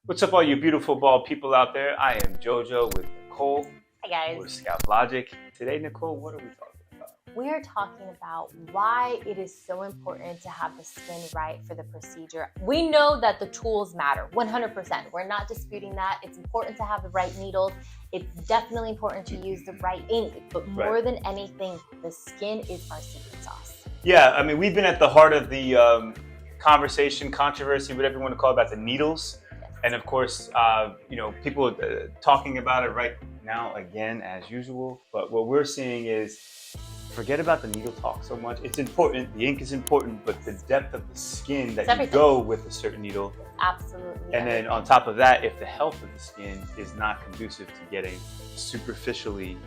What's up, all you beautiful bald people out there? I am JoJo with Nicole. Hi We're guys. Scalp Logic. Today, Nicole, what are we talking about? We are talking about why it is so important to have the skin right for the procedure. We know that the tools matter, 100%. We're not disputing that. It's important to have the right needles. It's definitely important to use the right ink, but more than anything, the skin is our secret sauce. Yeah, I mean, we've been at the heart of the conversation, controversy, whatever you want to call it, about the needles. And of course, people talking about it right now again, as usual. But what we're seeing is, forget about the needle talk so much. It's important, the ink is important, but the depth of the skin that you go with a certain needle. Absolutely. And then on top of that, if the health of the skin is not conducive to getting superficially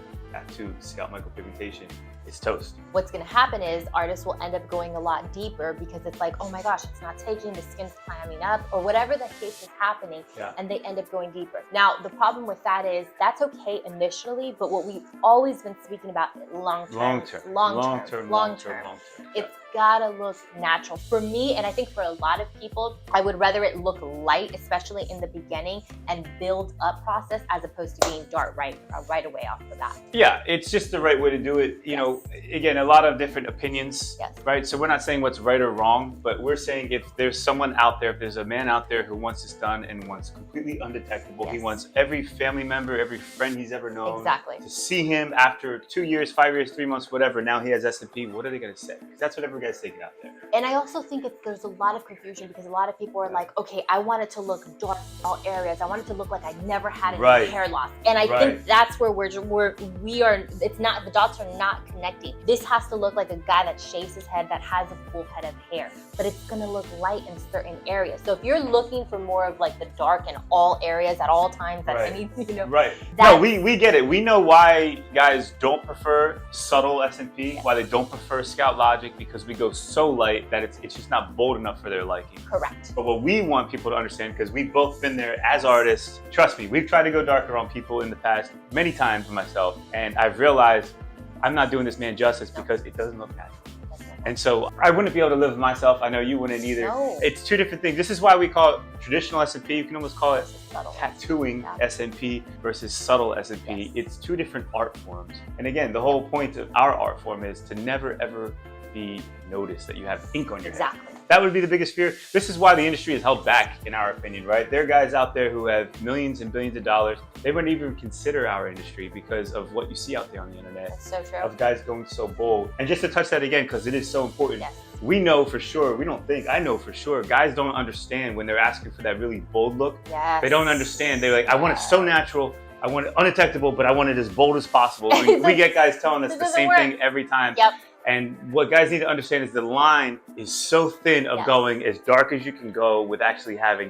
to scalp micropigmentation, it's toast. What's going to happen is artists will end up going a lot deeper because it's like, oh my gosh, it's not taking, the skin's clamming up, or whatever the case is happening, and they end up going deeper. Now, the problem with that is that's okay initially, but what we've always been speaking about long-term. It's gotta look natural. For me, and I think for a lot of people, I would rather it look light, especially in the beginning, and build up process as opposed to being dark right away off the bat. Yeah, it's just the right way to do it. You know, again, a lot of different opinions, right? So we're not saying what's right or wrong, but we're saying if there's someone out there, if there's a man out there who wants this done and wants completely undetectable, he wants every family member, every friend he's ever known to see him after 2 years, 5 years, 3 months, whatever. Now he has S&P. What are they going to say? Because that's what every guy's taking out there. And I also think there's a lot of confusion because a lot of people are like, okay, I want it to look dark in all areas. I want it to look like I never had any hair loss. And I think that's where we are. It's not, the dots are not connecting. This has to look like a guy that shaves his head, that has a full head of hair, but it's gonna look light in certain areas. So if you're looking for more of like the dark in all areas at all times, at any, No, we get it. We know why guys don't prefer subtle S&P, why they don't prefer Scalp Logic, because we go so light that it's just not bold enough for their liking. Correct. But what we want people to understand, because we've both been there as artists, trust me, we've tried to go darker on people in the past many times myself, and I've realized I'm not doing this man justice because it doesn't look natural. And so I wouldn't be able to live with myself. I know you wouldn't either. No. It's two different things. This is why we call it traditional S&P. You can almost call it tattooing S&P versus subtle S&P. It's two different art forms. And again, the whole point of our art form is to never ever be noticed that you have ink on your head. That would be the biggest fear. This is why the industry is held back, in our opinion, right? There are guys out there who have millions and billions of dollars. They wouldn't even consider our industry because of what you see out there on the internet. That's so true. Of guys going so bold. And just to touch that again, because it is so important. We know for sure, I know for sure, guys don't understand when they're asking for that really bold look. They don't understand. They're like, I want it so natural. I want it undetectable, but I want it as bold as possible. We get guys telling us the same thing every time. And what guys need to understand is the line is so thin of going as dark as you can go with actually having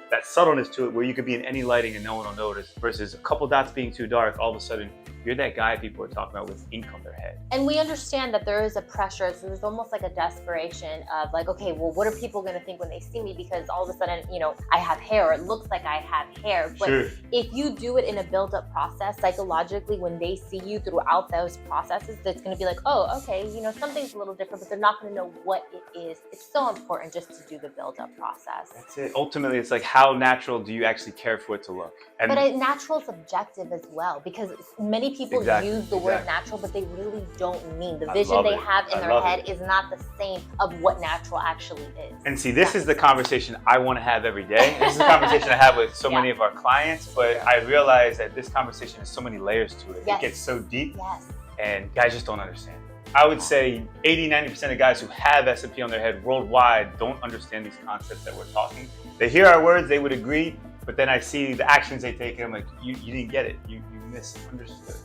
that subtleness to it where you could be in any lighting and no one will notice, versus a couple dots being too dark, all of a sudden you're that guy people are talking about with ink on their head. And we understand that there is a pressure, so there's almost like a desperation of like, okay, well, what are people gonna think when they see me? Because all of a sudden, I have hair, or it looks like I have hair. But if you do it in a build-up process, psychologically, when they see you throughout those processes, it's gonna be like, oh, okay, something's a little different, but they're not gonna know what it is. It's so important just to do the build-up process. That's it. Ultimately, it's like, how natural do you actually care for it to look? And but natural is subjective as well, because many people use the word natural, but they really don't mean. The vision they have in their head is not the same of what natural actually is. And see, this is the conversation I want to have every day. This is the conversation I have with so many of our clients, but I realize that this conversation has so many layers to it. It gets so deep, and guys just don't understand. I would say 80–90% of guys who have S&P on their head worldwide don't understand these concepts that we're talking. They hear our words, they would agree, but then I see the actions they take, and I'm like, you didn't get it. You misunderstood.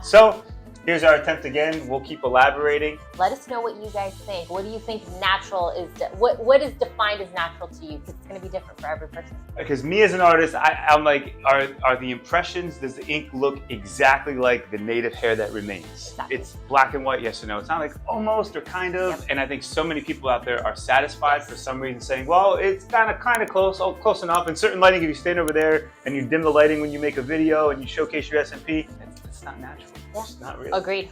So here's our attempt again. We'll keep elaborating. Let us know what you guys think. What do you think natural is? What is defined as natural to you? Because it's going to be different for every person. Because me as an artist, I'm like, are the impressions, does the ink look exactly like the native hair that remains? It's black and white, yes or no. It's not like almost or kind of. And I think so many people out there are satisfied for some reason, saying, well, it's kind of close, close enough. In certain lighting, if you stand over there and you dim the lighting when you make a video and you showcase your S&P, it's not natural. It's not real. Agreed.